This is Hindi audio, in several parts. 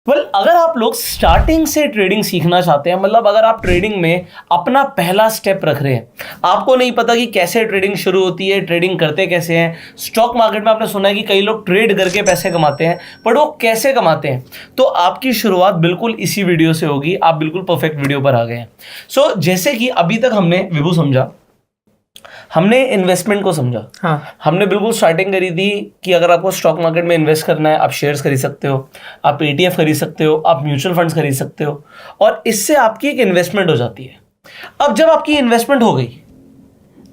अगर आप लोग स्टार्टिंग से ट्रेडिंग सीखना चाहते हैं, मतलब अगर आप ट्रेडिंग में अपना पहला स्टेप रख रहे हैं, आपको नहीं पता कि कैसे ट्रेडिंग शुरू होती है, ट्रेडिंग करते कैसे हैं। स्टॉक मार्केट में आपने सुना है कि कई लोग ट्रेड करके पैसे कमाते हैं, बट वो कैसे कमाते हैं, तो आपकी शुरुआत बिल्कुल इसी वीडियो से होगी। आप बिल्कुल परफेक्ट वीडियो पर आ गए हैं। सो जैसे कि अभी तक हमने विभू समझा, हमने इन्वेस्टमेंट को समझा। हाँ, हमने बिल्कुल स्टार्टिंग करी थी कि अगर आपको स्टॉक मार्केट में इन्वेस्ट करना है, आप शेयर्स खरीद सकते हो, आप ETF खरीद सकते हो, आप म्यूचुअल फंड्स खरीद सकते हो, और इससे आपकी एक इन्वेस्टमेंट हो जाती है। अब जब आपकी इन्वेस्टमेंट हो गई,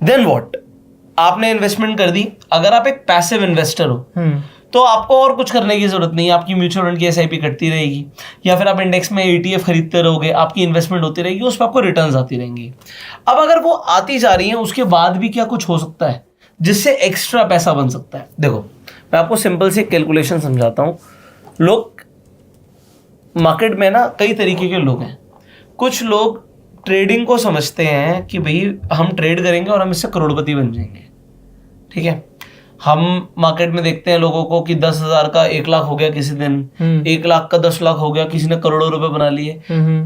देन व्हाट? आपने इन्वेस्टमेंट कर दी। अगर आप एक पैसिव इन्वेस्टर हो तो आपको और कुछ करने की जरूरत नहीं है। आपकी म्यूचुअल फंड की SIP कटती रहेगी, या फिर आप इंडेक्स में ETF खरीदते रहोगे, आपकी इन्वेस्टमेंट होती रहेगी, उस पर आपको रिटर्न्स आती रहेंगी। अब अगर वो आती जा रही है, उसके बाद भी क्या कुछ हो सकता है जिससे एक्स्ट्रा पैसा बन सकता है? देखो, मैं आपको सिंपल सी कैलकुलेशन समझाता हूँ। लोग मार्केट में ना कई तरीके के लोग हैं। कुछ लोग ट्रेडिंग को समझते हैं कि भाई हम ट्रेड करेंगे और हम इससे करोड़पति बन जाएंगे। ठीक है, हम मार्केट में देखते हैं लोगों को कि 10,000 का 1 लाख हो गया किसी दिन, 1 लाख का 10 लाख हो गया, किसी ने करोड़ों रुपए बना लिए।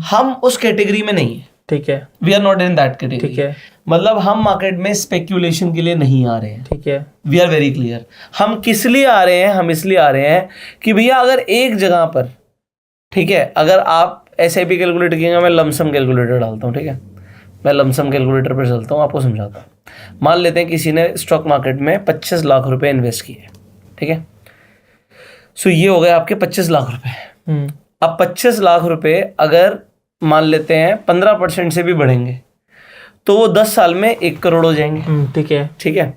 हम उस कैटेगरी में नहीं है। ठीक है, we are not in that category. ठीक है, मतलब हम मार्केट में स्पेक्यूलेशन के लिए नहीं आ रहे हैं। ठीक है, वी आर वेरी क्लियर। हम किस लिए आ रहे हैं? हम इसलिए आ रहे हैं कि भैया अगर एक जगह पर, ठीक है, अगर आप SIP कैलकुलेट किएगा, मैं लमसम कैलकुलेटर डालता हूँ। ठीक है, मैं लमसम कैलकुलेटर पर चलता हूँ, आपको समझाता हूँ। मान लेते हैं किसी ने स्टॉक मार्केट में 25 लाख रुपए इन्वेस्ट किए। ठीक है, सो ये हो गए आपके 25 लाख रुपए। अब 25 लाख रुपए अगर मान लेते हैं 15% से भी बढ़ेंगे तो वो 10 साल में 1 करोड़ हो जाएंगे। ठीक है, ठीक है,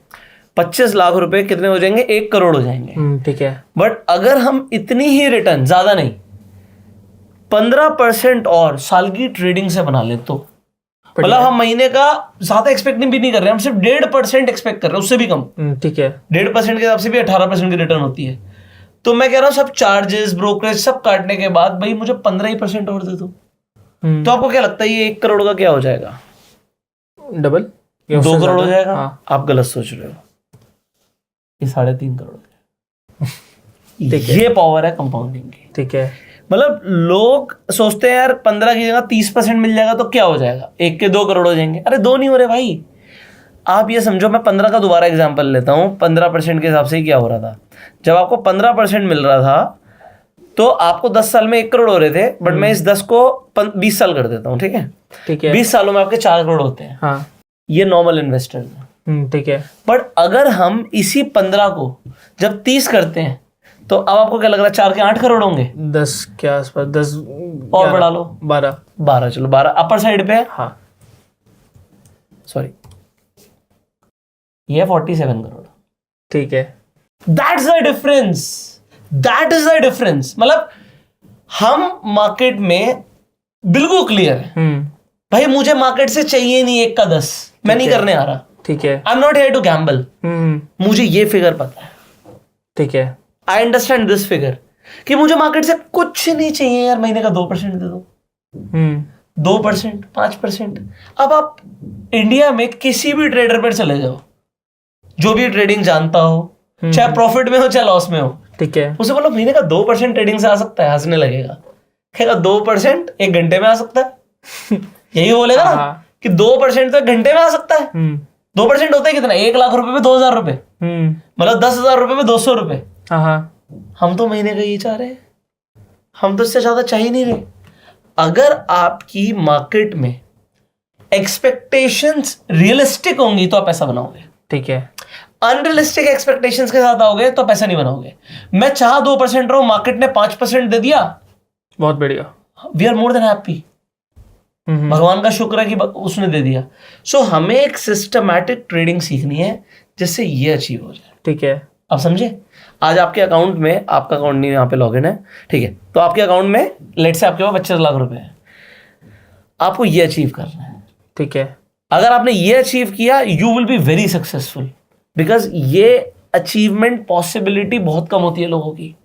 25 लाख रुपए कितने हो जाएंगे? 1 करोड़ हो जाएंगे। ठीक है। बट अगर हम इतनी ही रिटर्न, ज्यादा नहीं, 15% और साल की ट्रेडिंग से बना ले, तो मतलब हम महीने का ज्यादा एक्सपेक्ट भी नहीं कर रहे हैं, हम सिर्फ 1.5% एक्सपेक्ट कर रहे हैं, उससे भी कम। ठीक है, 1.5% के हिसाब से भी 18% की रिटर्न होती है। तो मैं कह रहा हूँ सब चार्जेस, ब्रोकरेज सब काटने के बाद भाई मुझे 15% और दे दो। तो आपको क्या लगता है ये 1 करोड़ का क्या हो जाएगा? डबल, 2 करोड़ हो जाएगा। हाँ। आप गलत सोच रहे हो, ये 3.5 करोड़ ठीक है। ये पावर है कंपाउंडिंग की। ठीक है, मतलब लोग सोचते हैं यार 15 की जगह 30% मिल जाएगा तो क्या हो जाएगा, 1 के 2 करोड़ हो जाएंगे। अरे 2 नहीं हो रहे भाई। आप ये समझो, मैं 15 का दोबारा एग्जांपल लेता हूँ। 15% के हिसाब से ही क्या हो रहा था, जब आपको 15% मिल रहा था तो आपको 10 साल में 1 करोड़ हो रहे थे, बट मैं इस 10 को 20 साल कर देता हूँ। ठीक है, ठीक है, 20 सालों में आपके 4 करोड़ होते हैं। हाँ, ये नॉर्मल इन्वेस्टर्स हैं। ठीक है। बट अगर हम इसी 15 को जब 30 करते हैं तो अब आपको क्या लग रहा है? 4 के 8 करोड़ होंगे। 10 के आसपास, 10 और बढ़ा लो, 12। चलो 12 अपर साइड पे है। हाँ, सॉरी, ये 47 करोड़। ठीक है। That's the difference, that is the difference. मतलब हम मार्केट में बिल्कुल क्लियर है भाई, मुझे मार्केट से चाहिए नहीं 1 का 10, मैं नहीं करने आ रहा। ठीक है, I am not here to gamble. मुझे ये फिगर पता है। ठीक है, आई अंडरस्टैंड दिस फिगर कि मुझे मार्केट से कुछ नहीं चाहिए यार, महीने का 2% दे दो। 2%, 5%। अब आप इंडिया में किसी भी ट्रेडर पर चले जाओ, जो भी ट्रेडिंग जानता हो, चाहे प्रॉफिट में हो चाहे लॉस में हो, ठीक है, उसे बोलो महीने का 2% ट्रेडिंग से आ सकता है, हंसने लगेगा। कहेगा 2% 1 घंटे में आ सकता है। यही बोलेगा ना कि 2% तो 1 घंटे में आ सकता है। 2% होता है कितना? 1 लाख रुपए में 2,000 रुपए, मतलब 10,000 रुपए में 200 रुपए। हम तो महीने का ये चाह रहे हैं, हम तो इससे ज्यादा चाह ही नहीं रहे। अगर आपकी मार्केट में एक्सपेक्टेशंस रियलिस्टिक होंगी तो आप पैसा बनाओगे। ठीक है। अनरियलिस्टिक एक्सपेक्टेशंस के साथ आओगे तो पैसा नहीं बनाओगे। मैं चाह 2% रहूं, मार्केट ने 5% दे दिया, बहुत बढ़िया, we are more than happy. भगवान का शुक्र है कि उसने दे दिया। सो हमें एक सिस्टमैटिक ट्रेडिंग सीखनी है जिससे ये अचीव हो जाए। ठीक है। आप समझे? आज आपके अकाउंट में, आपका अकाउंट नहीं यहाँ पे लॉगिन है, ठीक है, तो आपके अकाउंट में लेट से आपके पास 25 लाख रुपए है, आपको ये अचीव करना है। ठीक है। अगर आपने ये अचीव किया, you will be very successful, because ये अचीवमेंट पॉसिबिलिटी बहुत कम होती है लोगों की।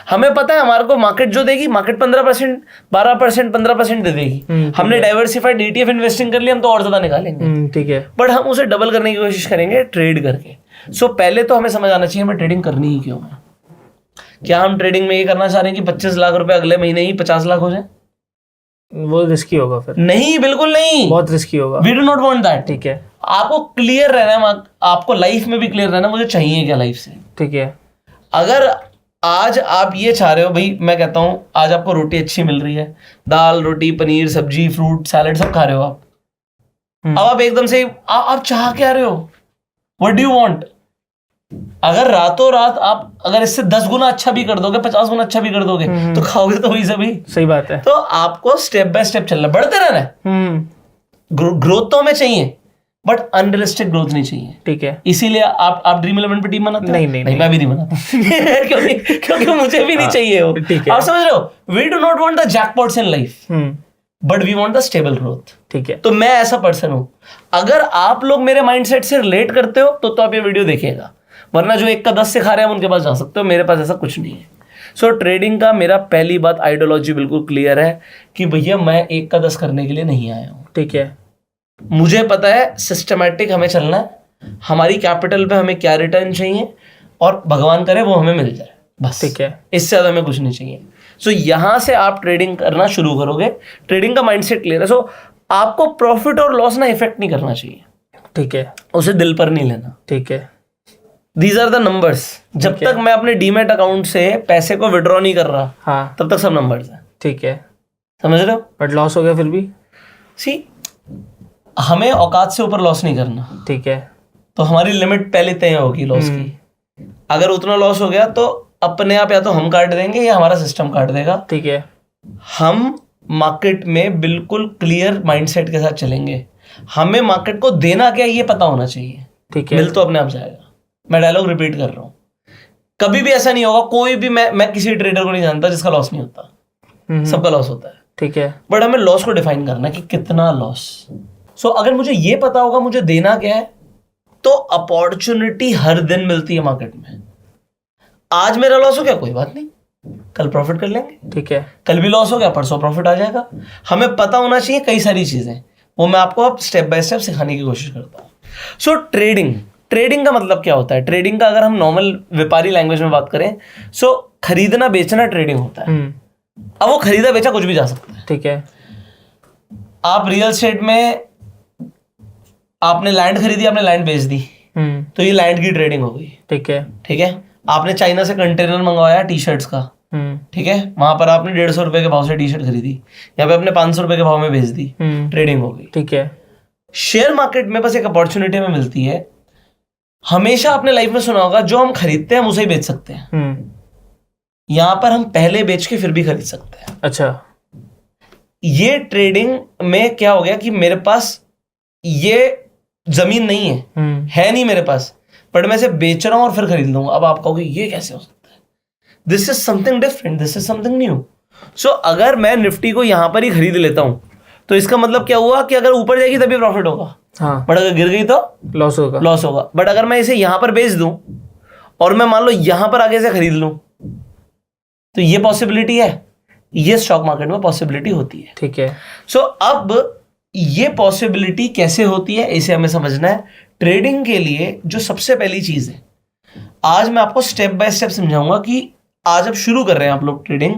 हमें पता है हमारे को मार्केट जो देगी, मार्केट 15%, 12%, 15% दे देगी। हमने डाइवर्सिफाइड ETF इन्वेस्टिंग कर लिया, हम तो और ज्यादा निकालेंगे। ठीक है। बट हम उसे डबल करने की कोशिश करेंगे ट्रेड करके। सो पहले तो हमें समझ आना चाहिए हमें ट्रेडिंग करनी ही क्यों है। क्या हम ट्रेडिंग में ये करना चाह रहे हैं कि 25 लाख रुपए अगले महीने ही 50 लाख हो जाए? वो रिस्की होगा फिर, नहीं, बिल्कुल नहीं। बहुत रिस्की होगा। We do not want that. ठीक है, आपको क्लियर रहना है, आपको लाइफ में भी क्लियर रहना है, मुझे चाहिए क्या लाइफ से। ठीक है, अगर आज आप ये चाह रहे हो, भाई मैं कहता हूं आज आपको रोटी अच्छी मिल रही है, दाल रोटी पनीर सब्जी फ्रूट सैलेड सब खा रहे हो आप, अब आप एकदम से आप चाह क्या रहे हो? What do you want? अगर रातों रात आप अगर इससे 10 गुना अच्छा भी कर दोगे, 50 गुना अच्छा भी कर दोगे, तो खाओगे तो वही सभी। सही बात है। तो आपको स्टेप बाय स्टेप चलना, बढ़ते रहना है। ग्रोथ तो हमें चाहिए, बट अनरियलिस्टिक ग्रोथ नहीं चाहिए। ठीक है, इसीलिए आप ड्रीम 11 पे टीम बनाते हो? नहीं, मैं भी नहीं बनाता क्योंकि मुझे भी नहीं चाहिए वो। ठीक है। आप समझ रहे हो, we do not want the jackpots in life, but we want the stable growth. ठीक है, तो मैं ऐसा पर्सन हूं। अगर आप लोग मेरे माइंडसेट से रिलेट करते हो तो आप ये वीडियो देखिएगा, वरना जो 1 का 10 सिखा रहे हैं उनके पास जा सकते हो, मेरे पास ऐसा कुछ नहीं है। सो ट्रेडिंग का मेरा पहली बात आइडियोलॉजी बिल्कुल क्लियर है कि भैया मैं 1 का 10 करने के लिए नहीं आया हूं। ठीक है, मुझे पता है सिस्टमैटिक हमें चलना है, हमारी कैपिटल पे हमें क्या रिटर्न चाहिए, और भगवान करे वो हमें मिल जाए, बस। ठीक है, इससे ज्यादा हमें कुछ नहीं चाहिए। सो यहां से आप ट्रेडिंग करना शुरू करोगे, ट्रेडिंग का माइंडसेट क्लियर है। सो आपको प्रॉफिट और लॉस ना इफेक्ट नहीं करना चाहिए, ठीक है, उसे दिल पर नहीं लेना। ठीक है, दीज आर द नंबर्स। जब तक मैं अपने डीमैट अकाउंट से पैसे को विड्रॉ नहीं कर रहा, हाँ, तब तक सब नंबर्स हैं। ठीक है, समझ रहे हो? बट लॉस हो गया फिर भी? सी, हमें औकात से ऊपर लॉस नहीं करना। ठीक है, तो हमारी लिमिट पहले तय होगी लॉस की। अगर उतना लॉस हो गया तो अपने आप या तो हम काट देंगे या हमारा सिस्टम काट देगा। ठीक है, हम मार्केट में बिल्कुल क्लियर माइंडसेट के साथ चलेंगे। हमें मार्केट को देना क्या ये पता होना चाहिए। ठीक है, मिल तो अपने आप जाएगा। मैं डायलॉग रिपीट कर रहा हूँ, कभी भी ऐसा नहीं होगा, कोई भी मैं किसी ट्रेडर को नहीं जानता जिसका लॉस नहीं होता, सबका लॉस होता है। ठीक है, बट हमें लॉस को डिफाइन करना है कि कितना लॉस। सो अगर मुझे ये पता होगा मुझे देना क्या है, तो अपॉर्चुनिटी हर दिन मिलती है मार्केट में। आज मेरा लॉस हो गया कोई बात नहीं, कल प्रॉफिट कर लेंगे। ठीक है, कल भी लॉस हो गया परसों प्रॉफिट आ जाएगा। हमें पता होना चाहिए कई सारी चीजें, वो मैं आपको अब स्टेप बाय स्टेप सिखाने की कोशिश करता हूँ। सो ट्रेडिंग का मतलब क्या होता है? ट्रेडिंग का अगर हम नॉर्मल व्यापारी लैंग्वेज में बात करें, सो खरीदना बेचना ट्रेडिंग होता है। अब वो खरीदा बेचा कुछ भी जा सकता है। ठीक है, आप रियल एस्टेट में आपने लैंड खरीदी, आपने लैंड बेच दी, तो ये लैंड की ट्रेडिंग हो गई। ठीक है, ठीक है। आपने चाइना से कंटेनर मंगवाया टी शर्ट्स का, ठीक है, वहां पर आपने 150 रुपए के भाव से टी शर्ट खरीदी, यहाँ पे आपने 500 रुपए के भाव में बेच दी, ट्रेडिंग हो गई। ठीक है, शेयर मार्केट में बस एक अपॉर्चुनिटी में मिलती है। हमेशा अपने लाइफ में सुना होगा, जो हम खरीदते हैं हम उसे ही बेच सकते हैं। यहां पर हम पहले बेच के फिर भी खरीद सकते हैं। अच्छा, ये ट्रेडिंग में क्या हो गया कि मेरे पास ये जमीन नहीं है नहीं मेरे पास, बट मैं इसे बेच रहा हूं और फिर खरीद लूंगा। अब आप कहोगे ये कैसे हो सकता है? This is something different, this is something new. So अगर मैं निफ्टी को यहां पर ही खरीद लेता हूं तो इसका मतलब क्या हुआ कि अगर ऊपर जाएगी तभी प्रॉफिट होगा, हाँ, बट अगर गिर गई तो लॉस होगा। लॉस होगा। बट अगर मैं इसे यहां पर बेच दूं और मैं मान लो यहां पर आगे से खरीद लूं, तो ये पॉसिबिलिटी है, ये स्टॉक मार्केट में पॉसिबिलिटी होती है। ठीक है, सो अब ये पॉसिबिलिटी कैसे होती है इसे हमें समझना है। ट्रेडिंग के लिए जो सबसे पहली चीज है, आज मैं आपको स्टेप बाय स्टेप समझाऊंगा कि आज अब शुरू कर रहे हैं आप लोग ट्रेडिंग,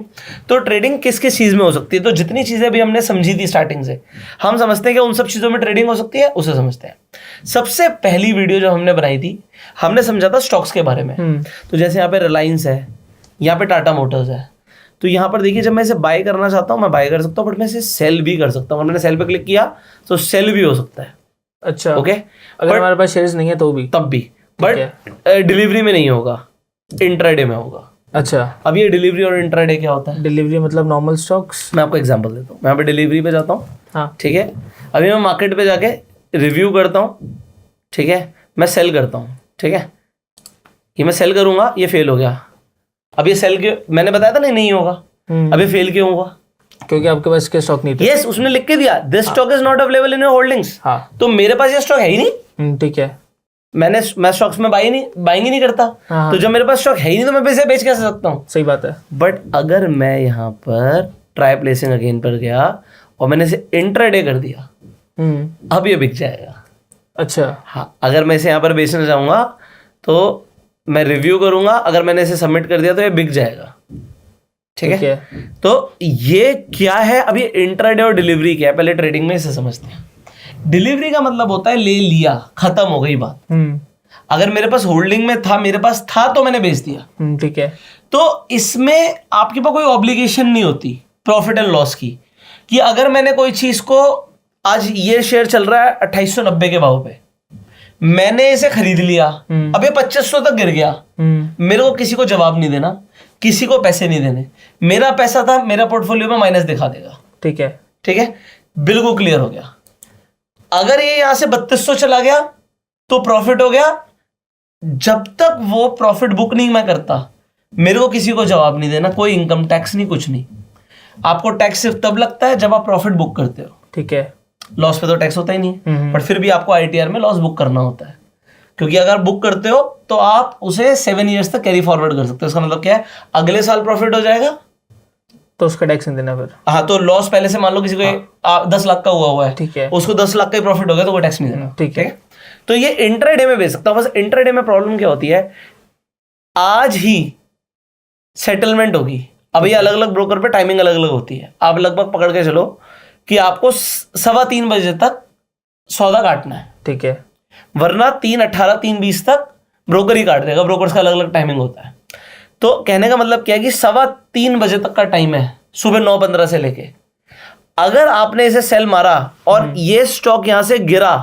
तो ट्रेडिंग किस किस चीज में हो सकती है। तो जितनी चीजें भी हमने समझी थी स्टार्टिंग से, हम समझते हैं कि उन सब चीजों में ट्रेडिंग हो सकती है, उसे समझते हैं। सबसे पहली वीडियो जो हमने बनाई थी, हमने समझा था स्टॉक्स के बारे में। तो जैसे यहाँ पे रिलायंस है, यहाँ पे टाटा मोटर्स है, तो यहाँ पर देखिए जब मैं इसे बाय करना चाहता हूँ मैं बाय कर सकता हूँ, बट मैं इसे सेल भी कर सकता हूँ। मैंने सेल पे क्लिक किया तो सेल भी हो सकता है। अच्छा, ओके, अगर हमारे पास शेयर्स नहीं है तो भी, तब भी, बट डिलीवरी में नहीं होगा, इंट्राडे में होगा। अच्छा, अब ये डिलीवरी और इंट्राडे क्या होता है? डिलीवरी मतलब नॉर्मल स्टॉक्स। मैं आपको एग्जांपल देता हूँ। मैं यहाँ पे डिलीवरी पे जाता हूँ, हाँ, ठीक है। अभी मैं मार्केट पे जाके रिव्यू करता हूँ, ठीक है, मैं सेल करता हूँ, ठीक है। ये मैं सेल करूंगा, ये फेल हो गया। अब ये सेल क्यों, मैंने बताया था नहीं होगा, अब ये फेल क्यों होगा? क्योंकि आपके पास इसके स्टॉक नहीं थे। यस, उसने लिख के दिया this stock is not available in your holdings. हाँ, तो मेरे पास ये स्टॉक है ही नहीं। ठीक है, मैं स्टॉक्स में बाइंग ही नहीं करता। हाँ, तो जब मेरे पास स्टॉक है ही नहीं तो मैं पैसे बेच कैसे सकता हूँ? सही बात है। बट अगर मैं यहाँ पर ट्राई प्लेसिंग अगेन पर गया और मैंने इसे इंट्राडे कर दिया, अब ये बिक जाएगा। अच्छा, हाँ, अगर मैं इसे यहाँ पर बेचना चाहूंगा तो मैं रिव्यू करूंगा, अगर मैंने इसे सबमिट कर दिया तो ये बिक जाएगा। ठीक है, तो ये क्या है? अब ये इंट्राडे और डिलीवरी क्या है, पहले ट्रेडिंग में इसे समझते हैं। डिलीवरी का मतलब होता है ले लिया, खत्म हो गई बात। अगर मेरे पास होल्डिंग में था, मेरे पास था तो मैंने बेच दिया। ठीक है, तो इसमें आपके पास कोई ऑब्लिगेशन नहीं होती प्रॉफिट एंड लॉस की, कि अगर मैंने कोई चीज को, आज ये शेयर चल रहा है 2890 के भाव पे, मैंने इसे खरीद लिया, अब ये 2500 तक गिर गया, मेरे को किसी को जवाब नहीं देना, किसी को पैसे नहीं देने, मेरा पैसा था, मेरा पोर्टफोलियो में माइनस दिखा देगा। ठीक है, ठीक है, बिल्कुल क्लियर हो गया। अगर ये यहां से 3200 चला गया तो प्रॉफिट हो गया। जब तक वो प्रॉफिट बुक नहीं मैं करता, मेरे को किसी को जवाब नहीं देना, कोई इनकम टैक्स नहीं, कुछ नहीं। आपको टैक्स सिर्फ तब लगता है जब आप प्रॉफिट बुक करते हो। ठीक है, लॉस पे तो टैक्स होता ही नहीं है, बट फिर भी आपको आईटीआर में लॉस बुक करना होता है, क्योंकि अगर बुक करते हो तो आप उसे 7 years तक कैरी फॉरवर्ड कर सकते हो। इसका मतलब क्या है? अगले साल प्रॉफिट हो जाएगा तो उसका टैक्स नहीं देना फिर। हाँ, तो लॉस पहले से मान लो किसी को 10 लाख का हुआ है, ठीक है, उसको 10 लाख का ही प्रॉफिट हो गया तो वो टैक्स नहीं देना। ठीक है, तो ये इंट्राडे में बेच सकता हूं। बस इंट्राडे में प्रॉब्लम क्या होती है, आज ही सेटलमेंट होगी। अब ये अलग अलग ब्रोकर पे टाइमिंग अलग अलग होती है। आप लगभग पकड़ के चलो कि आपको 3:15 बजे तक सौदा काटना है। ठीक है, वरना 3:18 3:20 तक ब्रोकर ही काट देगा। ब्रोकर्स का अलग अलग टाइमिंग होता है। तो कहने का मतलब क्या है कि 3:15 बजे तक का टाइम है, सुबह 9:15 से लेके। अगर आपने इसे सेल मारा और ये स्टॉक यहां से गिरा,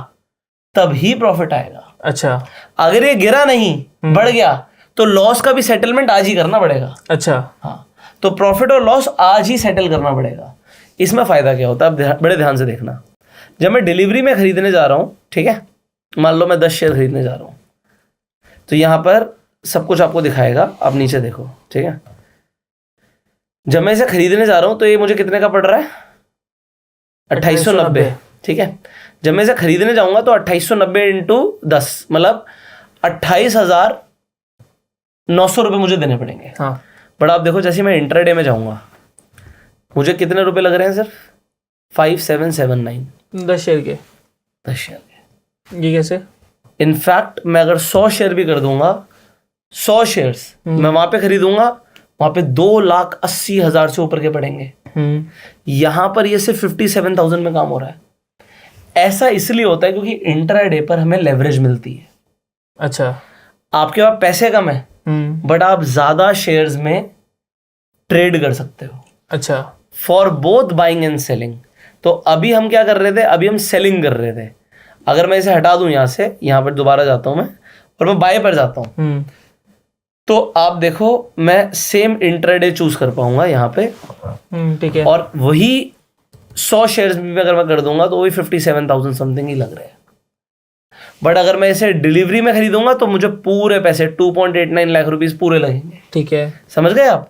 तभी प्रॉफिट आएगा। अच्छा, अगर ये गिरा नहीं, बढ़ गया, तो लॉस का भी सेटलमेंट आज ही करना पड़ेगा। अच्छा, हाँ, तो प्रॉफिट और लॉस आज ही सेटल करना पड़ेगा। इसमें फायदा क्या होता है, अब बड़े ध्यान से देखना। जब मैं डिलीवरी में खरीदने जा रहा हूं, ठीक है, मान लो मैं 10 शेयर खरीदने जा रहा हूं, तो यहां पर सब कुछ आपको दिखाएगा। आप नीचे देखो, ठीक है। जब मैं इसे खरीदने जा रहा हूं तो ये मुझे कितने का पड़ रहा है? 2890। ठीक है, जब मैं इसे खरीदने जाऊंगा तो 2890 इंटू 10 मतलब 28,900 रुपये मुझे देने पड़ेंगे। हाँ, बट आप देखो, जैसे मैं इंट्राडे में जाऊंगा, मुझे कितने रुपए लग रहे हैं? सिर्फ 5779। 10 शेयर के। 10 शेयर के। ये कैसे? इनफैक्ट मैं अगर 100 शेयर भी कर दूंगा, 100 शेयर्स मैं वहां पे खरीदूंगा, वहां पे 2,80,000 से ऊपर के पड़ेंगे। यहां पर ये सिर्फ 57,000 में काम हो रहा है। ऐसा इसलिए होता है क्योंकि इंट्राडे पर हमें लेवरेज मिलती है। अच्छा, आपके पास पैसे कम है, बट आप ज्यादा शेयर्स में ट्रेड कर सकते हो। अच्छा, for both buying and selling. तो अभी हम क्या कर रहे थे? अभी हम सेलिंग कर रहे थे। अगर मैं इसे हटा दूं यहां से, यहां पर दोबारा जाता हूं मैं और मैं बाय पर जाता हूं, तो आप देखो मैं सेम इंट्राडे चूज कर पाऊंगा यहां पे। ठीक है, और वही 100 शेयर्स भी अगर मैं कर दूंगा तो वही 57,000 समथिंग ही लग रहे हैं। बट अगर मैं इसे डिलीवरी में खरीदूंगा तो मुझे पूरे पैसे 2.89 लाख रुपीस पूरे लगेंगे। ठीक है, समझ गए आप?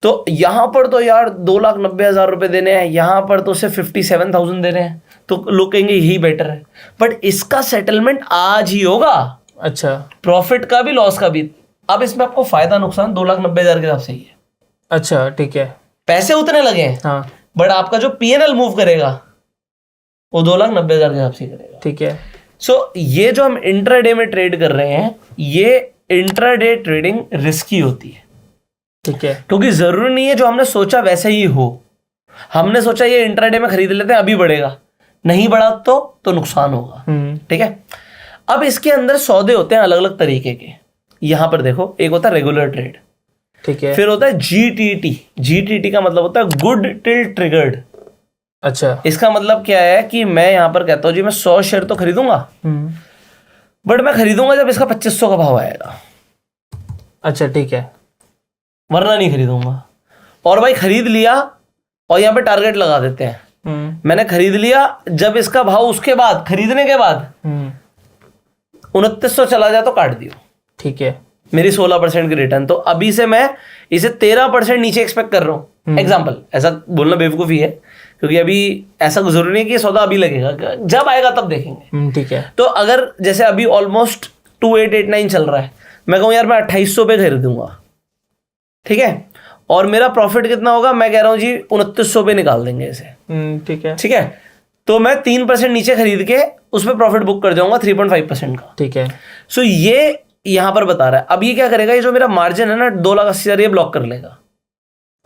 तो यहां पर तो यार 2,90,000 रुपए देने हैं, यहां पर तो सिर्फ 57,000 देने हैं, तो लोग कहेंगे यही बेटर है। बट इसका सेटलमेंट आज ही होगा। अच्छा, प्रॉफिट का भी, लॉस का भी। अब इसमें आपको फायदा नुकसान 2,90,000 के हिसाब से ही है। अच्छा, ठीक है, पैसे उतने लगे हैं, हाँ, बट आपका जो पीएनएल मूव करेगा वो 2,90,000 के हिसाब से ही करेगा। ठीक है। सो ये जो हम इंट्राडे में ट्रेड कर रहे हैं, ये इंट्राडे ट्रेडिंग रिस्की होती है। ठीक है, क्योंकि जरूरी नहीं है जो हमने सोचा वैसे ही हो। हमने सोचा ये इंट्राडे में खरीद लेते हैं, अभी बढ़ेगा, नहीं बढ़ा तो नुकसान होगा। ठीक है। अब इसके अंदर सौदे होते हैं अलग अलग तरीके के। यहां पर देखो, एक होता है रेगुलर ट्रेड, ठीक है, फिर होता है जीटीटी। जीटीटी का मतलब होता है गुड टिल ट्रिगर्ड। अच्छा, इसका मतलब क्या है कि मैं यहां पर कहता हूं जी मैं 100 शेयर तो खरीदूंगा, बट मैं खरीदूंगा जब इसका 2500 का भाव आएगा। अच्छा, ठीक है, वरना नहीं खरीदूंगा। और भाई खरीद लिया और यहां पे टारगेट लगा देते हैं। मैंने खरीद लिया, जब इसका भाव उसके बाद, खरीदने के बाद 2900 चला जाए तो काट दियो। ठीक है, मेरी 16% की रिटर्न। तो अभी से मैं इसे 13% नीचे एक्सपेक्ट कर रहा हूं। एग्जाम्पल, ऐसा बोलना बेवकूफी है क्योंकि अभी ऐसा जरूरी नहीं है कि ये सौदा अभी लगेगा, जब आएगा तब देखेंगे। ठीक है। तो अगर जैसे अभी ऑलमोस्ट 2889 चल रहा है, मैं कहूं यार मैं 2800 पे खरीदूंगा, ठीक है, और मेरा प्रॉफिट कितना होगा? मैं कह रहा हूं जी 2900 पे निकाल देंगे इसे। ठीक है, ठीक है, तो मैं 3% नीचे खरीद के उसमें प्रॉफिट बुक कर जाऊंगा 3.5% का। ठीक है। सो ये यहां पर बता रहा है। अब ये क्या करेगा, ये जो मेरा मार्जिन है ना 2,80,000 ये ब्लॉक कर लेगा।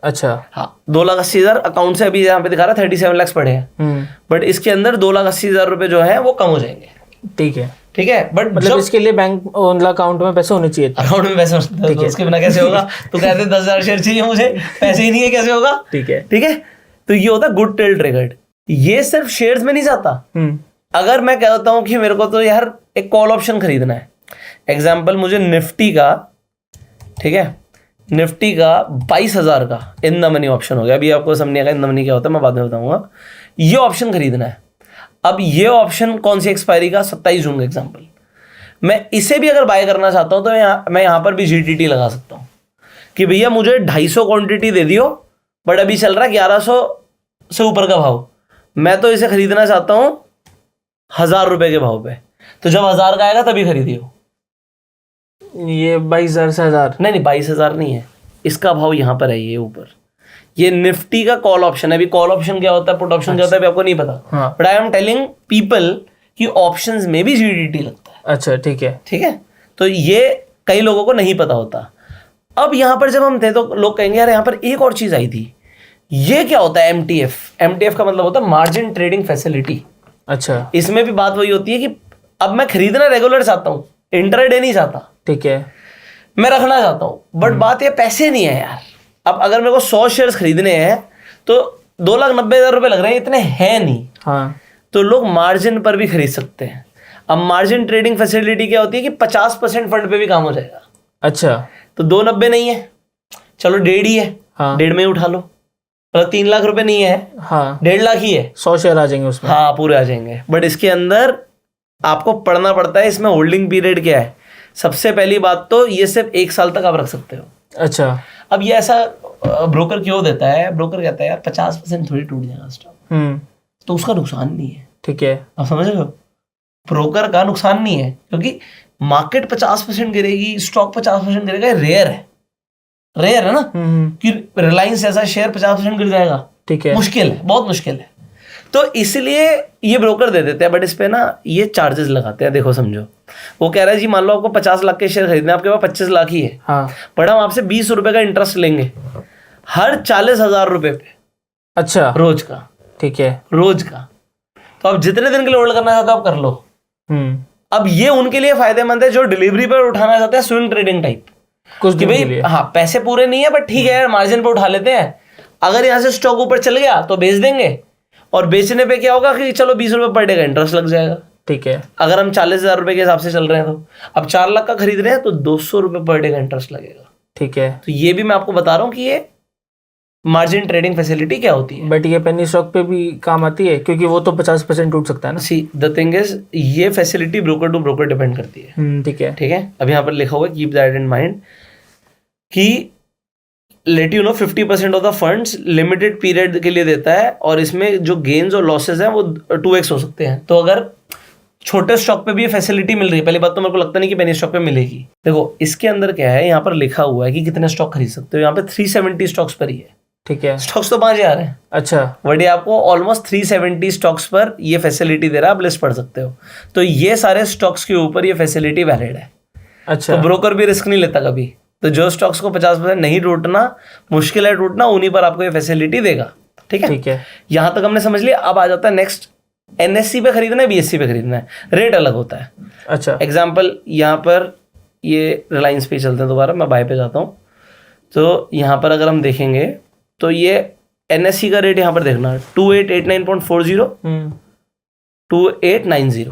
अच्छा। हाँ 2,80,000 अकाउंट से अभी यहाँ पे दिखा रहा है 37 लाख पड़े हैं, बट इसके अंदर 2,80,000 रुपए जो है वो कम हो जाएंगे। ठीक है। ठीक है, बट मतलब इसके लिए बैंक अकाउंट में पैसे होने चाहिए। अकाउंट में पैसे होते तो उसके बिना कैसे होगा? तो कहते 10,000 शेयर चाहिए मुझे, पैसे ही नहीं है, कैसे होगा? ठीक है। ठीक है, तो ये होता है गुड टिल ट्रिगर्ड। ये सिर्फ शेयर्स में नहीं जाता। अगर मैं कहता हूं कि मेरे को तो यार एक कॉल ऑप्शन खरीदना है, एग्जाम्पल मुझे निफ्टी का, ठीक है, निफ्टी का 22,000 का इन द मनी ऑप्शन हो गया। अभी आपको समझ नहीं आएगा इन द मनी क्या होता है, मैं बाद में बताऊंगा। ये ऑप्शन खरीदना है। अब ये ऑप्शन कौन सी एक्सपायरी का? 27 जून का एग्जाम्पल। मैं इसे भी अगर बाय करना चाहता हूं तो मैं यहां पर भी GTT लगा सकता हूं कि भैया मुझे 250 क्वांटिटी दे दियो, बट अभी चल रहा है 1100 से ऊपर का भाव, मैं तो इसे खरीदना चाहता हूं 1,000 रुपए के भाव पे। तो जब 1,000 का आएगा तभी खरीदियो। ये 22,000 से 1,000? नहीं 22,000 नहीं है, इसका भाव यहां पर है, ये ऊपर। ये निफ्टी का कॉल ऑप्शन है। अभी कॉल ऑप्शन क्या होता है, पुट ऑप्शन क्या होता है, अभी आपको नहीं पता, but I am telling people कि ऑप्शंस में भी GTT लगता है। अच्छा ठीक है। ठीक है, तो ये कई लोगों को नहीं पता होता। अब यहां पर जब हम थे तो लोग कहेंगे यार यहां पर एक और चीज आई थी, ये क्या होता है? MTF का मतलब होता है मार्जिन ट्रेडिंग फैसिलिटी। अच्छा। इसमें भी बात वही होती है कि अब मैं खरीदना रेगुलर चाहता हूं, इंट्राडे नहीं चाहता। ठीक है। मैं रखना चाहता हूं, बट बात ये पैसे नहीं है यार। अब अगर मेरे को 100 शेयर्स खरीदने हैं तो 2,90,000 रुपए लग रहे हैं, इतने हैं नहीं। हाँ। तो लोग मार्जिन पर भी खरीद सकते हैं। अब मार्जिन ट्रेडिंग फैसिलिटी क्या होती है कि 50% फंड पे भी काम हो जाएगा। अच्छा। तो 290 नहीं है, चलो 1.5 ही है, हाँ। 1.5 में ही उठा लो। मतलब 3 लाख रुपए नहीं है, हाँ 1.5 लाख ही है। 100 शेयर आ जाएंगे उसमें। हाँ पूरे आ जाएंगे, बट इसके अंदर आपको पढ़ना पड़ता है इसमें होल्डिंग पीरियड क्या है। सबसे पहली बात तो ये सिर्फ 1 साल तक आप रख सकते हो। अच्छा। अब ये ऐसा ब्रोकर क्यों देता है? ब्रोकर कहता है यार 50% थोड़ी टूट जाएगा स्टॉक, तो उसका नुकसान नहीं है। ठीक है। आप समझ रहे हो? ब्रोकर का नुकसान नहीं है, क्योंकि मार्केट 50% गिरेगी, स्टॉक 50% गिरेगा, रेयर है। रेयर है ना कि रिलायंस ऐसा शेयर 50% गिर जाएगा। ठीक है। मुश्किल है, बहुत मुश्किल है। तो इसलिए ये ब्रोकर दे देते हैं, बट इस पे ना ये चार्जेस लगाते हैं। देखो समझो, वो कह रहा है जी मान लो आपको 50 लाख के शेयर खरीदने, आपके पास 25 लाख ही है। हाँ। बट हम आपसे 20 रुपए का इंटरेस्ट लेंगे हर 40,000 रुपए पे। अच्छा। रोज का। ठीक है। रोज का। तो आप जितने दिन के लिए होल्ड करना चाहते हो आप कर लो। अब ये उनके लिए फायदेमंद है जो डिलीवरी पर उठाना चाहते हैं, स्विंग ट्रेडिंग टाइप। कुछ कि दिन के लिए। भाई हाँ पैसे पूरे नहीं है बट ठीक है मार्जिन पे उठा लेते हैं। अगर यहाँ से स्टॉक ऊपर चल गया तो बेच देंगे, और बेचने पे क्या होगा कि चलो 20 रुपए पर डे का इंटरेस्ट लग जाएगा। ठीक है। अगर हम 40,000 रुपए के हिसाब से चल रहे हैं तो अब 4 लाख का खरीद रहे हैं तो 200 रुपए पर डे का इंटरेस्ट लगेगा। ठीक है। तो ये भी मैं आपको बता रहा हूँ कि ये मार्जिन ट्रेडिंग फैसिलिटी क्या होती है। बट ये पेनी स्टॉक पे भी काम आती है क्योंकि वो तो 50% टूट सकता है ना। सी द थिंग इज ये facility broker to broker depend करती है। ठीक है। ठीक है, अब यहाँ पर लिखा हुआ है कीप दैट इन माइंड कि let you know 50% of the funds limited period के लिए देता है, और इसमें जो गेन्स और लॉसेस हैं वो 2x हो सकते हैं। तो अगर छोटे स्टॉक पे भी ये फैसिलिटी मिल रही है, पहली बात तो मेरे को लगता नहीं कि पेनी स्टॉक पे मिलेगी। देखो इसके अंदर क्या है, यहाँ पर लिखा हुआ है कि कितने स्टॉक खरीद सकते हो। यहाँ पे 370 स्टॉक्स पर ही है। ठीक है। स्टॉक्स तो 5,000 है। अच्छा। बट ये आपको ऑलमोस्ट 370 स्टॉक्स पर ये फैसिलिटी दे रहा है, आप लिस्ट पढ़ सकते हो। तो ये सारे स्टॉक्स के ऊपर ये फैसिलिटी वैलिड है। अच्छा। तो ब्रोकर भी रिस्क नहीं लेता कभी। तो जो स्टॉक्स को 50% नहीं टूटना, मुश्किल है टूटना, उन्हीं पर आपको ये फैसिलिटी देगा। ठीक है, ठीक है। यहां तक हमने समझ लिया। अब आ जाता है नेक्स्ट, NSE पे खरीदना है, BSE पे खरीदना है, रेट अलग होता है। अच्छा। एग्जाम्पल यहाँ पर ये रिलायंस पे चलते हैं, दोबारा मैं बाय पे जाता हूँ। तो यहाँ पर अगर हम देखेंगे तो ये NSE का रेट यहाँ पर देखना 2889.40 2890।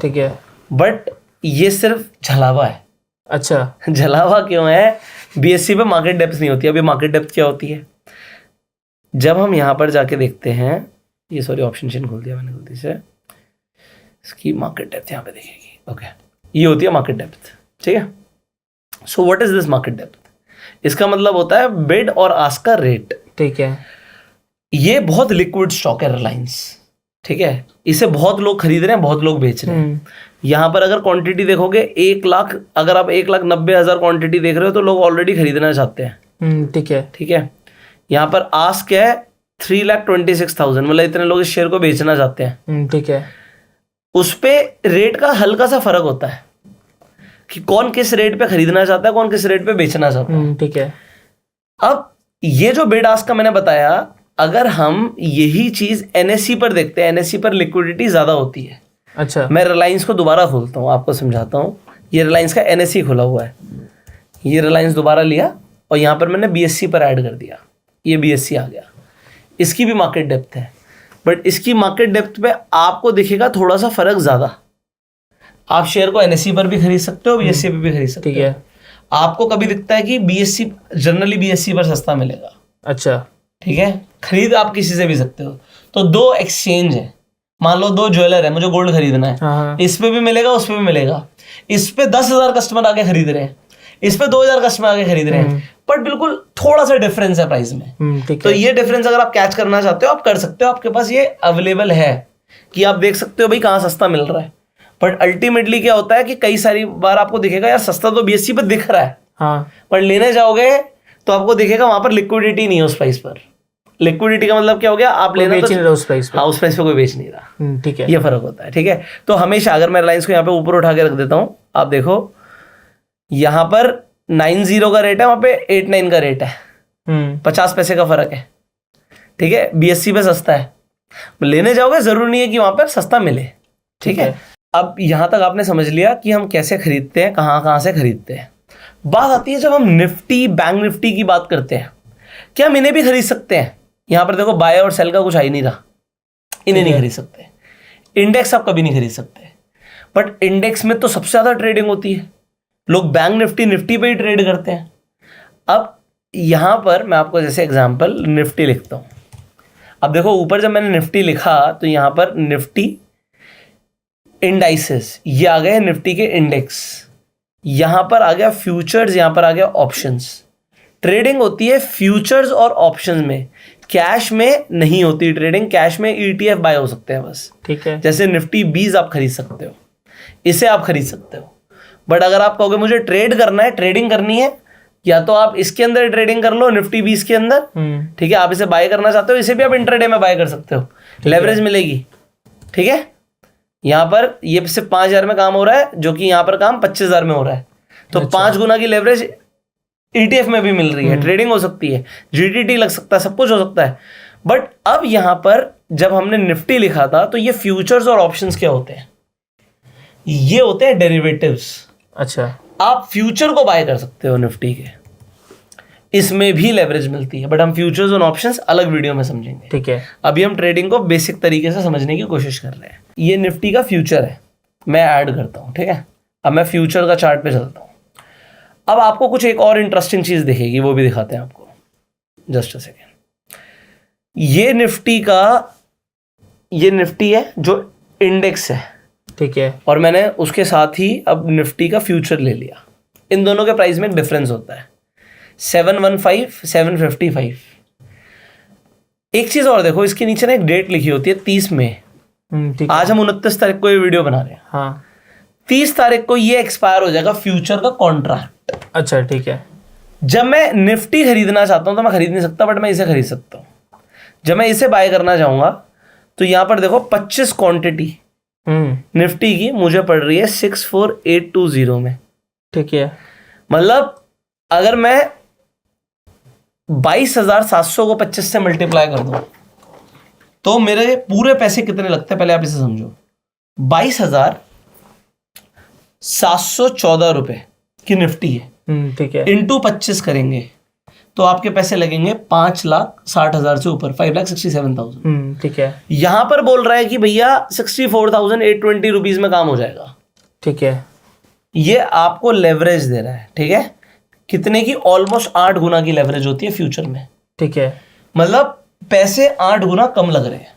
ठीक है। बट ये सिर्फ झलावा है। अच्छा। झलावा क्यों है? BSE पे मार्केट डेप्थ नहीं होती। अभी मार्केट डेप्थ क्या होती है? जब हम यहाँ पर जाके देखते हैं, ये सॉरी ऑप्शन चेन खोल दिया मैंने गलती से, इसकी मार्केट डेप्थ यहाँ पे देखेगी। ओके, ये होती है मार्केट डेप्थ। ठीक है, so what is this market depth? इसका मतलब होता है बिड और आस्क का रेट। ठीक है। ये बहुत लिक्विड स्टॉक है रिलायंस। ठीक है, इसे बहुत लोग खरीद रहे हैं, बहुत लोग बेच रहे हैं। यहाँ पर अगर क्वांटिटी देखोगे 1 लाख, अगर आप 1,90,000 क्वांटिटी देख रहे हो तो लोग ऑलरेडी खरीदना चाहते हैं। ठीक है। ठीक है, यहाँ पर आस्क है 3,26,000, मतलब इतने लोग इस शेयर को बेचना चाहते हैं। ठीक है। उस पे रेट का हल्का सा फर्क होता है कि कौन किस रेट पे खरीदना चाहता है, कौन किस रेट पे बेचना चाहता है। ठीक है। अब ये जो बिड आस्क का मैंने बताया, अगर हम यही चीज एनएससी पर देखते हैं, एनएससी पर लिक्विडिटी ज्यादा होती है। अच्छा, मैं रिलायंस को दोबारा खोलता हूँ, आपको समझाता हूँ। ये रिलायंस का एनएससी खुला हुआ है, ये रिलायंस दोबारा लिया और यहाँ पर मैंने बीएससी पर ऐड कर दिया, ये बीएससी आ गया। इसकी भी मार्केट डेप्थ है, बट इसकी मार्केट डेप्थ पे आपको दिखेगा थोड़ा सा फर्क ज्यादा। आप शेयर को एनएससी पर भी खरीद सकते हो, बीएससी पर भी खरीद सकते हो। ठीक है। आपको कभी दिखता है कि बीएससी जनरली बीएससी पर सस्ता मिलेगा, अच्छा, ठीक है, खरीद आप किसी से भी सकते हो। तो दो एक्सचेंज है, मान लो 2 ज्वेलर है, मुझे गोल्ड खरीदना है, हाँ, इस पे भी मिलेगा, उस पे भी मिलेगा। इस पे 10,000 कस्टमर आके खरीद रहे हैं, इस पे 2,000 कस्टमर आके खरीद रहे हैं, बट बिल्कुल थोड़ा सा डिफरेंस है प्राइस में। ठीक तो है। ये डिफरेंस अगर आप कैच करना चाहते हो, आप कर सकते हो, आपके पास ये अवेलेबल है कि आप देख सकते हो भाई कहाँ सस्ता मिल रहा है। बट अल्टीमेटली क्या होता है कि कई सारी बार आपको दिखेगा यार सस्ता तो बीएससी पर दिख रहा है, हाँ, पर लेने जाओगे तो आपको दिखेगा वहां पर लिक्विडिटी नहीं है उस प्राइस पर। लिक्विडिटी का मतलब क्या हो गया, आप लेना बेच तो नहीं रहा उस प्राइस पे। हाँ, उस प्राइस पे कोई बेच नहीं रहा। ठीक है। ये फर्क होता है, ठीक है। तो हमेशा अगर मैं रिलायंस को यहाँ पे ऊपर उठा के रख देता हूँ, आप देखो यहाँ पर 90 का रेट है, वहां पे 89 का रेट है, 50 पैसे का फर्क है, ठीक है। बीएससी पे सस्ता है, लेने जाओगे जरूरी नहीं है कि वहां पर सस्ता मिले, ठीक है। अब यहां तक आपने समझ लिया कि हम कैसे खरीदते हैं, कहां कहां से खरीदते हैं। बात आती है जब हम निफ्टी, बैंक निफ्टी की बात करते हैं, क्या हम इन्हें भी खरीद सकते हैं? यहां पर देखो बाय और सेल का कुछ आ ही नहीं रहा, इन्हें नहीं खरीद सकते। इंडेक्स आप कभी नहीं खरीद सकते, बट इंडेक्स में तो सबसे ज्यादा ट्रेडिंग होती है, लोग बैंक निफ्टी, निफ्टी पे ही ट्रेड करते हैं। अब यहां पर मैं आपको जैसे एग्जांपल निफ्टी लिखता हूं। अब देखो ऊपर जब मैंने निफ्टी लिखा तो यहां पर निफ्टी इंडाइसेस, ये आ गए निफ्टी के इंडेक्स, यहां पर आ गया फ्यूचर्स, यहां पर आ गया ऑप्शंस। ट्रेडिंग होती है फ्यूचर्स और ऑप्शंस में, कैश में नहीं होती ट्रेडिंग। कैश में ईटीएफ बाय हो सकते हैं बस, ठीक है। जैसे निफ्टी 20 आप खरीद सकते हो, इसे आप खरीद सकते हो। बट अगर आप कहोगे मुझे ट्रेड करना है, ट्रेडिंग करनी है, या तो आप इसके अंदर ट्रेडिंग कर लो निफ्टी 20 के अंदर, ठीक है। आप इसे बाय करना चाहते हो, इसे भी आप इंट्राडे में बाय कर सकते हो, लेवरेज मिलेगी, ठीक है। यहां पर ये सिर्फ 5,000 में काम हो रहा है, जो कि यहां पर काम 25,000 में हो रहा है, तो 5 गुना की लेवरेज ईटीएफ में भी मिल रही है। ट्रेडिंग हो सकती है, जीटीटी लग सकता है, सब कुछ हो सकता है। बट अब यहां पर जब हमने निफ्टी लिखा था तो ये फ्यूचर्स और ऑप्शंस क्या होते हैं? ये होते हैं डेरिवेटिव्स। अच्छा, आप फ्यूचर को बाय कर सकते हो निफ्टी के, इसमें भी लेवरेज मिलती है, बट हम फ्यूचर्स और ऑप्शंस अलग वीडियो में समझेंगे, ठीक है। अभी हम ट्रेडिंग को बेसिक तरीके से समझने की कोशिश कर रहे हैं। ये निफ्टी का फ्यूचर है, मैं ऐड करता हूं, ठीक है। अब मैं फ्यूचर का चार्ट पे चलता हूं। अब आपको कुछ एक और इंटरेस्टिंग चीज दिखेगी, वो भी दिखाते हैं आपको, जस्ट अ सेकेंड। ये निफ्टी है जो इंडेक्स है, ठीक है। और मैंने उसके साथ ही अब निफ्टी का फ्यूचर ले लिया। इन दोनों के प्राइस में एक डिफरेंस होता है, 715, 755। एक चीज और देखो, इसके नीचे ना एक डेट लिखी होती है 30 मई। ठीक है। आज हम 29 तारीख को ये वीडियो बना रहे हैं, हाँ, 30 तारीख को ये एक्सपायर हो जाएगा फ्यूचर का कॉन्ट्रैक्ट। अच्छा, ठीक है। जब मैं निफ्टी खरीदना चाहता हूं तो मैं खरीद नहीं सकता, बट मैं इसे खरीद सकता हूं। जब मैं इसे बाय करना चाहूंगा तो यहां पर देखो 25 क्वांटिटी निफ्टी की मुझे पड़ रही है 64820 में, ठीक है। मतलब अगर मैं 22,700 को 25 से मल्टीप्लाई कर दूं तो मेरे पूरे पैसे कितने लगते हैं, पहले आप इसे समझो। 22,714 रुपए की निफ्टी है, ठीक है। इंटू 25 करेंगे तो आपके पैसे लगेंगे 5,60,000 से ऊपर, 5,67,000। ठीक है। यहां पर बोल रहा है कि भैया 64,820 रुपीज में काम हो जाएगा, ठीक है। ये आपको लेवरेज दे रहा है, ठीक है। कितने की? ऑलमोस्ट 8 गुना की लेवरेज होती है फ्यूचर में, ठीक है। मतलब पैसे 8 गुना कम लग रहे हैं।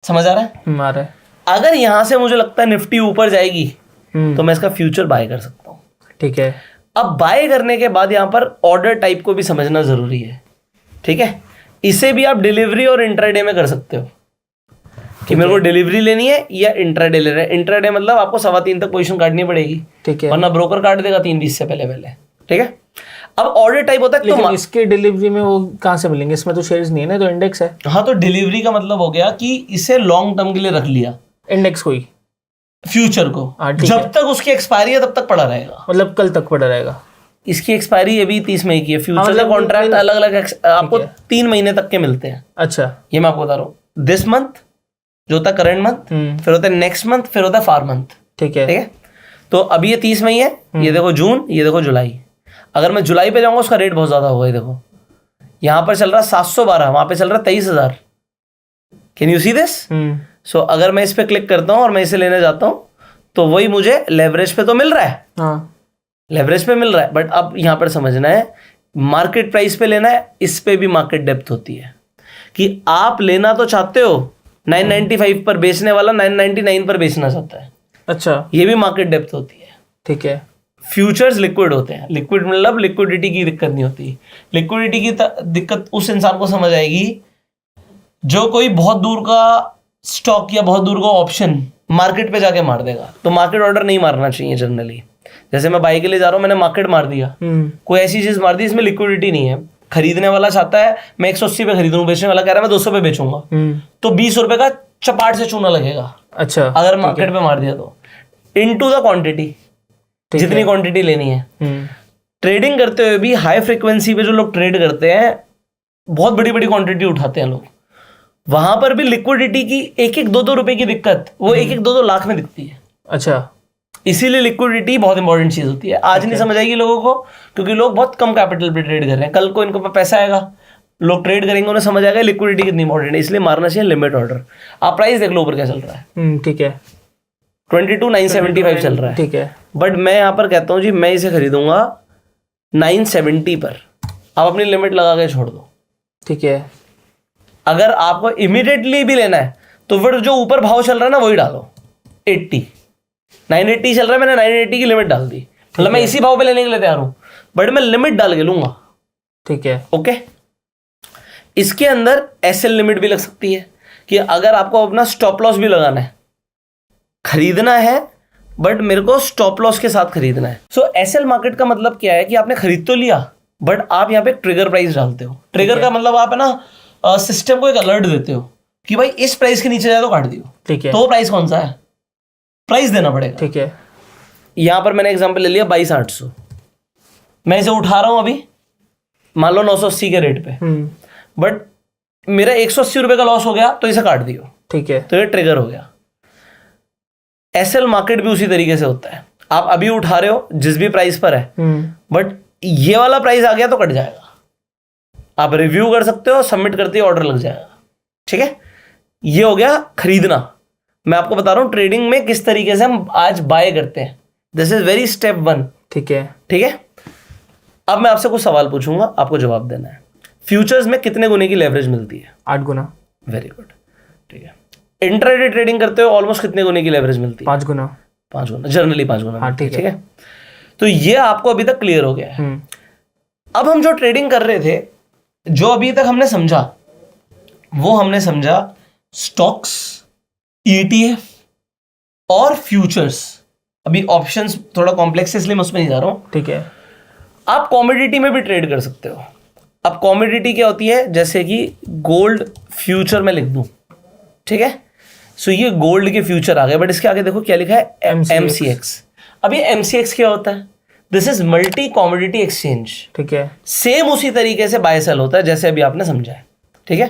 समझ आ रहा है? आ रहा है। अगर यहां से मुझे लगता है निफ्टी ऊपर जाएगी तो मैं इसका फ्यूचर बाय कर सकता हूं, ठीक है। अब बाय करने के बाद यहां पर ऑर्डर टाइप को भी समझना जरूरी है, ठीक है। इसे भी आप डिलीवरी और इंट्राडे में कर सकते हो कि मेरे को डिलीवरी लेनी है या इंट्राडे ले रहे हैं। इंट्राडे मतलब आपको 3:15 तक पोजीशन काटनी पड़ेगी, ठीक है। वरना ब्रोकर काट देगा 3:20 से पहले, ठीक है। अब ऑर्डर टाइप होता है लेकिन इसके डिलीवरी में वो कहाँ से मिलेंगे? इसमें तो शेयर्स नहीं है ना, तो इंडेक्स है। हाँ, तो डिलीवरी का मतलब हो गया कि इसे लॉन्ग टर्म के लिए रख लिया, इंडेक्स कोई फ्यूचर को, हाँ, ठीक जब तक उसकी एक्सपायरी है तब तक पड़ा रहेगा। मतलब कल तक पड़ा रहेगा। इसकी एक्सपायरी अभी 30 मई की है। फ्यूचर का मतलब कॉन्ट्रैक्ट अलग अलग आपको है। 3 महीने तक के मिलते हैं। अच्छा। ये मैं आपको बता रहा हूँ। दिस मंथ जो होता है करंट मंथ, फिर होता है नेक्स्ट मंथ, फिर होता है फार मंथ। ठीक है। ठीक है, तो अभी ये 30 मई है, ये देखो जून, ये देखो जुलाई। अगर मैं जुलाई पे जाऊंगा उसका रेट बहुत ज्यादा होगा। ये देखो यहाँ पर चल रहा 712, वहां पे चल रहा 23,000। Can you see this? So अगर मैं इस पे क्लिक करता हूँ और मैं इसे लेने जाता हूँ तो वही मुझे लेवरेज पे तो मिल रहा है, हाँ। लेवरेज पे मिल रहा है, बट अब यहाँ पर समझना है मार्केट प्राइस पे लेना है। इस पे भी मार्केट डेप्थ होती है कि आप लेना तो चाहते हो 995 पर, बेचने वाला 999 पर बेचना चाहता है। अच्छा। ये भी मार्केट डेप्थ होती है। ठीक है। फ्यूचर्स लिक्विड होते हैं। लिक्विड मतलब लिक्विडिटी की दिक्कत नहीं होती। लिक्विडिटी की दिक्कत उस इंसान को समझ आएगी जो कोई बहुत दूर का स्टॉक या बहुत दूर का ऑप्शन मार्केट पे जाके मार देगा। तो मार्केट ऑर्डर नहीं मारना चाहिए जनरली। जैसे मैं बाई के लिए जा रहा हूँ, मैंने मार्केट मार दिया, कोई ऐसी चीज मार दी इसमें लिक्विडिटी नहीं है। खरीदने वाला चाहता है मैं 180 पे खरीदूं, बेचने वाला कह रहा है मैं 200 पे बेचूंगा, तो 20 रुपए का चपाट से चूना लगेगा। अच्छा। अगर मार्केट पे मार दिया तो इनटू द क्वांटिटी, जितनी क्वांटिटी लेनी है। ट्रेडिंग करते हुए भी हाई फ्रीक्वेंसी पे जो लोग ट्रेड करते हैं, बहुत बड़ी बड़ी क्वांटिटी उठाते हैं लोग, वहां पर भी लिक्विडिटी की 1-1, 2-2 रुपए की दिक्कत वो 1-1, 2-2 लाख में दिखती है। अच्छा। इसीलिए लिक्विडिटी बहुत इंपॉर्टेंट चीज होती है। आज नहीं समझ आएगी लोगों को, क्योंकि लोग बहुत कम कैपिटल पे ट्रेड कर रहे हैं। कल को इनको पैसा आएगा, लोग ट्रेड करेंगे, उन्हें समझ आएगा लिक्विडिटी कितनी इंपॉर्टेंट है। इसलिए मारना चाहिए लिमिट ऑर्डर। आप प्राइस देख लो ऊपर क्या चल रहा है। ठीक है। 22,975 चल रहा है। ठीक है। बट मैं यहाँ पर कहता हूँ जी मैं इसे खरीदूंगा 970 पर। आप अपनी लिमिट लगा के छोड़ दो। ठीक है। अगर आपको इमीडिएटली भी लेना है तो फिर जो ऊपर भाव चल रहा है ना वही डालो। 980 चल रहा है, मैंने 980 की लिमिट डाल दी। मतलब मैं इसी भाव पे लेने के लिए तैयार हूं, बट मैं लिमिट डाल के लूंगा। ठीक है। ओके। इसके अंदर एसएल लिमिट भी लग सकती है कि अगर आपको अपना स्टॉप लॉस भी लगाना है, खरीदना है बट मेरे को स्टॉप लॉस के साथ खरीदना है। सो एसएल मार्केट का मतलब क्या है कि आपने खरीद तो लिया बट आप यहाँ पे ट्रिगर प्राइस डालते हो। ट्रिगर का मतलब आप है ना सिस्टम को एक अलर्ट देते हो कि भाई इस प्राइस के नीचे जाए तो काट दियो। ठीक है। तो वो प्राइस कौन सा है, प्राइस देना पड़ेगा। ठीक है। यहां पर मैंने एग्जांपल ले लिया 22,800, मैं इसे उठा रहा हूं अभी मान लो 980 के रेट पे, बट मेरा 180 रुपए का लॉस हो गया तो इसे काट दियो। ठीक है। तो ये ट्रिगर हो गया। एसएल मार्केट भी उसी तरीके से होता है। आप अभी उठा रहे हो जिस भी प्राइस पर है, बट ये वाला प्राइस आ गया तो कट जाएगा। आप रिव्यू कर सकते हो, सबमिट करते ही ऑर्डर लग जाएगा। ठीक है, ये हो गया खरीदना। मैं आपको बता रहा हूं ट्रेडिंग में किस तरीके से हम आज बाय करते हैं। This is worry step 1। ठीक है। ठीक है, अब मैं आपसे कुछ सवाल पूछूंगा, आपको जवाब देना है। फ्यूचर्स में कितने गुने की लेवरेज मिलती है? 8 गुना। Very good. ठीक है। इंट्राडे ट्रेडिंग करते हो ऑलमोस्ट कितने गुने की लेवरेज मिलती है? 5 गुना। 5 गुना, जनरली 5 गुना। हाँ, ठीक है। तो ये आपको अभी तक क्लियर हो गया है। अब हम जो ट्रेडिंग कर रहे थे, जो अभी तक हमने समझा, वो हमने समझा स्टॉक्स, ईटीएफ और फ्यूचर्स। अभी ऑप्शंस थोड़ा कॉम्प्लेक्स है इसलिए मैं उसमें नहीं जा रहा हूं। ठीक है। आप कॉमोडिटी में भी ट्रेड कर सकते हो। अब कॉमोडिटी क्या होती है, जैसे कि गोल्ड फ्यूचर में लिख दूं, ठीक है। सो ये गोल्ड के फ्यूचर आ गए, बट इसके आगे देखो क्या लिखा है, MCX। अब ये MCX क्या होता है? This is multi commodity exchange. ठीक है। सेम उसी तरीके से बाय सेल होता है जैसे अभी आपने समझा है। ठीक है,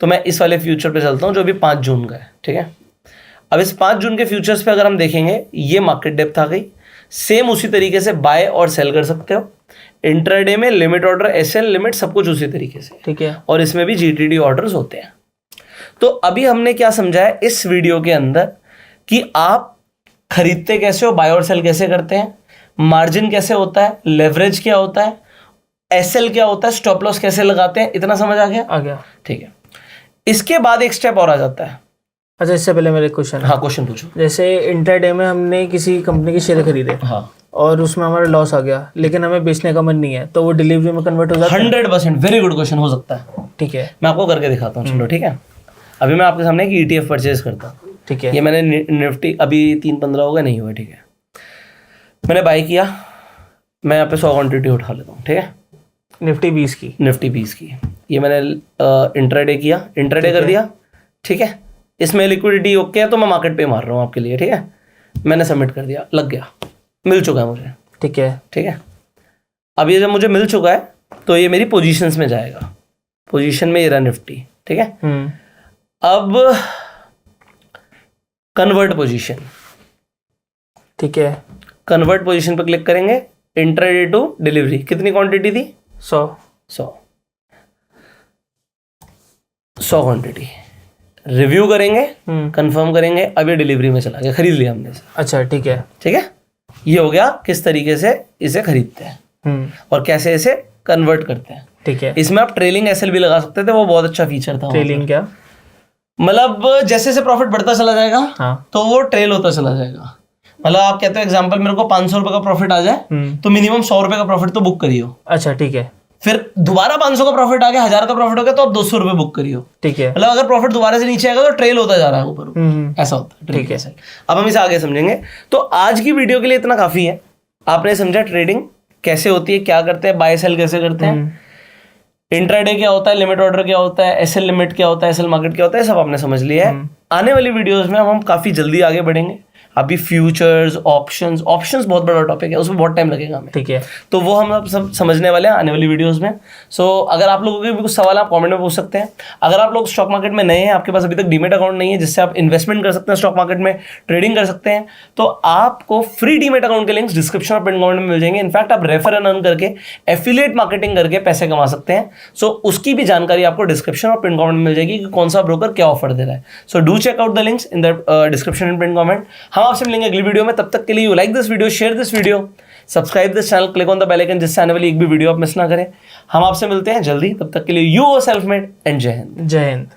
तो मैं इस वाले फ्यूचर पे चलता हूं जो अभी 5 जून का है। ठीक है, अब इस 5 जून के फ्यूचर्स पे अगर हम देखेंगे, ये मार्केट डेप्थ आ गई। सेम उसी तरीके से बाय और सेल कर सकते हो। इंट्राडे में लिमिट ऑर्डर, एसएल लिमिट, सब कुछ उसी तरीके से। ठीक है। और इसमें भी जीटीडी ऑर्डर्स होते हैं। तो अभी हमने क्या समझा है इस वीडियो के अंदर कि आप खरीदते कैसे हो, बाय और सेल कैसे करते हैं, मार्जिन कैसे होता है, लेवरेज क्या होता है, एसएल क्या होता है, स्टॉप लॉस कैसे लगाते हैं। इतना समझ आ गया? आ गया। ठीक है, इसके बाद एक स्टेप और आ जाता है। अच्छा, इससे पहले मेरे क्वेश्चन। हाँ, क्वेश्चन पूछो। जैसे इंट्राडे में हमने किसी कंपनी के शेयर खरीदे, हाँ, और उसमें हमारा लॉस आ गया, लेकिन हमें बेचने का मन नहीं है, तो वो डिलीवरी में कन्वर्ट हो जाता है? 100%। Very good question. हो सकता है। ठीक है, मैं आपको करके दिखाता हूँ। चलो, ठीक है। अभी मैं आपके सामने एक ETF परचेज करता हूँ। ठीक है। ये मैंने निफ्टी अभी 3-15 हो गए, नहीं हुआ। ठीक है, मैंने बाय किया, मैं यहाँ पे 100 क्वान्टिटी उठा लेता हूँ। ठीक है, निफ्टी 20 की। निफ्टी 20 की। ये मैंने इंट्राडे किया, इंट्राडे कर दिया। ठीक है, इसमें लिक्विडिटी ओके है तो मैं मार्केट पे मार रहा हूँ आपके लिए। ठीक है, मैंने सबमिट कर दिया, लग गया, मिल चुका है मुझे। ठीक है। ठीक है, अब ये जब मुझे मिल चुका है तो ये मेरी पोजीशंस में जाएगा, पोजीशन में ये रहा निफ्टी। ठीक है, अब कन्वर्ट पोजीशन, ठीक है, कन्वर्ट पोजीशन पर क्लिक करेंगे, इंट्राडे टू डिलीवरी, कितनी क्वांटिटी थी? 100 क्वांटिटी, रिव्यू करेंगे, कंफर्म करेंगे, अब ये डिलीवरी में चला गया, खरीद लिया हमने इसे। अच्छा ठीक है। ठीक है, ये हो गया किस तरीके से इसे खरीदते हैं और कैसे इसे कन्वर्ट करते हैं। ठीक है। इसमें आप ट्रेलिंग एसएल भी लगा सकते थे, वो बहुत अच्छा फीचर था। ट्रेलिंग क्या? मतलब जैसे जैसे प्रॉफिट बढ़ता चला जाएगा तो वो ट्रेल होता चला जाएगा। मतलब आप कहते हो एग्जांपल मेरे को 500 रुपए का प्रॉफिट आ जाए तो मिनिमम 100 रुपए का प्रॉफिट तो बुक करियो। अच्छा ठीक है। फिर दोबारा 500 का प्रॉफिट आ गया, 1000 का प्रॉफिट हो गया तो आप 200 रुपए बुक करियो। ठीक है। मतलब अगर प्रॉफिट दोबारा से नीचे आएगा तो ट्रेल होता जा रहा है ऊपर, ऐसा होता है। ठीक है। अब हम इसे आगे समझेंगे। तो आज की वीडियो के लिए इतना काफी है। आपने समझा ट्रेडिंग कैसे होती है, क्या करते हैं, बाय सेल कैसे करते हैं, इंट्राडे क्या होता है, लिमिट ऑर्डर क्या होता है, एसएल लिमिट क्या होता है, एसएल मार्केट क्या होता है, सब आपने समझ लिया है। आने वाली वीडियोस में हम काफी जल्दी आगे बढ़ेंगे। अभी फ्यूचर्स, ऑप्शंस बहुत बड़ा टॉपिक है, उसमें बहुत टाइम लगेगा हमें। ठीक है। तो वो हम अब सब समझने वाले हैं आने वाली वीडियोस में। सो अगर आप लोगों के भी कुछ सवाल आप कमेंट में पूछ सकते हैं। अगर आप लोग स्टॉक मार्केट में नए हैं, आपके पास अभी तक डीमेट अकाउंट नहीं है जिससे आप इन्वेस्टमेंट कर सकते हैं, स्टॉक मार्केट में ट्रेडिंग कर सकते हैं, तो आपको फ्री डीमेट अकाउंट के लिंक्स डिस्क्रिप्शन और पिन कमेंट में मिल जाएंगे। इनफैक्ट आप रेफर एंड अर्न करके एफिलिएट मार्केटिंग करके पैसे कमा सकते हैं। सो उसकी भी जानकारी आपको डिस्क्रिप्शन और पिन कमेंट में मिल जाएगी कि कौन सा ब्रोकर क्या ऑफर दे रहा है। So do check out the links in the description and pin comment. हम आपसे मिलेंगे अगली वीडियो में। तब तक के लिए you like this video, share this video, subscribe this channel, click on the bell icon जिससे आने वाली एक भी वीडियो आप मिस ना करें। हम आपसे मिलते हैं जल्दी, तब तक के लिए you are self made and Jai Hind. जय हिंद।